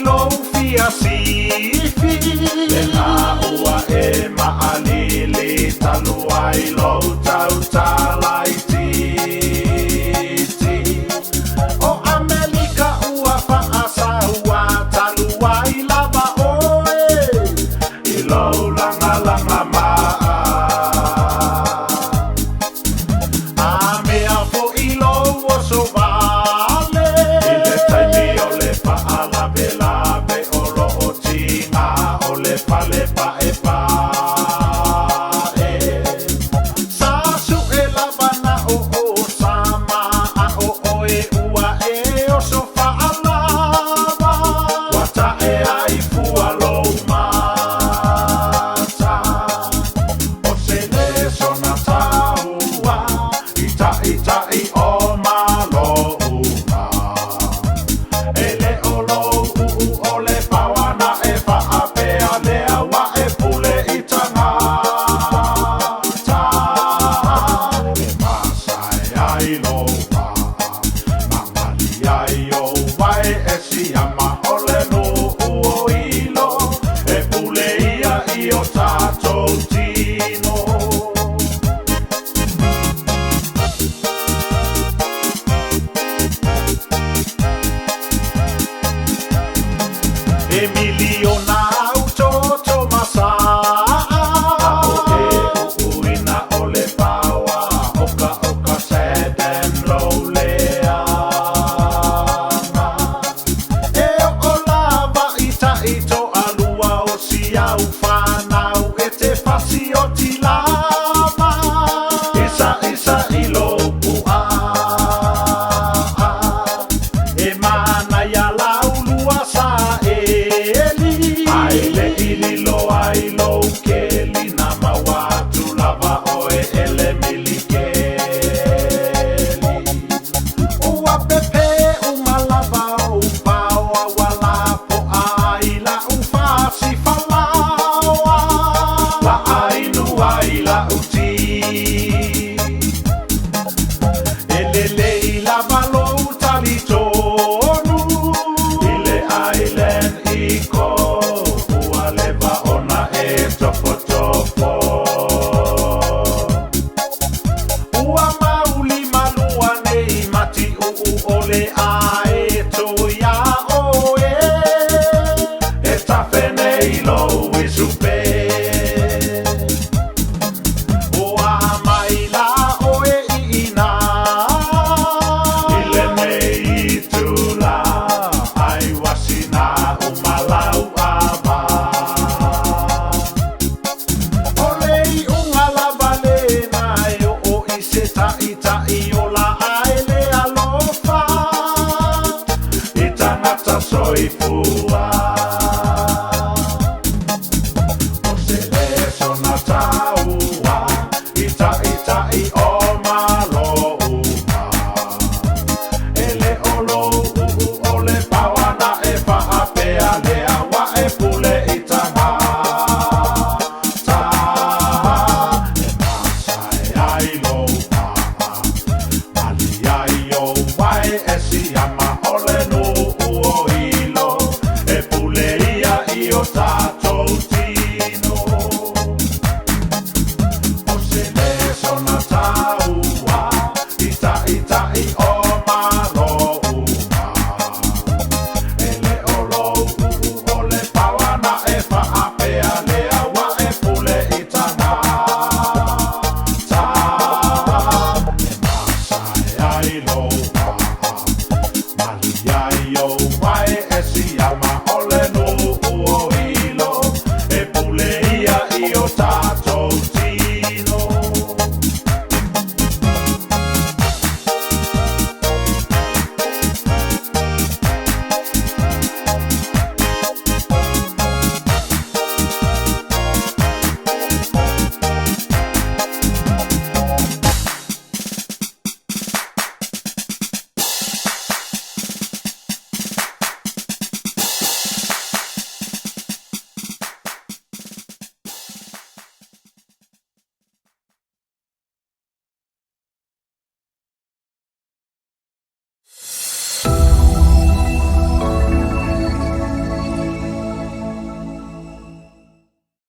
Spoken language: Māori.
ilo fia sifi le na ua e maalili talua ilo tau talai titi o Amerika ua faasa ua talua ilava oe ilo langa langa maa ame afo ilo oso vale ile taimi o le paala velabe olo o tinga o le pale pa e pa sa su e lavana o sama a o e ua e oso faalava wata e ai fualo mata o se ne sona taua ita i o malo uma ele olo o le pawana e faapea le awa e pule i tangata e masai ai loa mamali ai o vai e siama o le no o ilo e pule ia i o tatou tino Emilio na autoto masa o e uina o le pawa oka seden lo leana e o lava ita ito alua o si au whanau e te pasi o ti lava isa ilo pua e mana ya laulua sa eli aile ililo ailo keli na mawatu lava oe ele milikeli ua pepe umalava upaoa walapo aila ufasi falaoa la ainu aila uti elele ilava lou talitonu ile ailen iko ua leva ona e topo topo ua mauli malua nei mati ole ae toia oe e tafe nei lo isupe ua maila oe ina ile nei tula ai wasina umalau ava olei unga lava lena o ise ita i ola aele alofa itangata soifua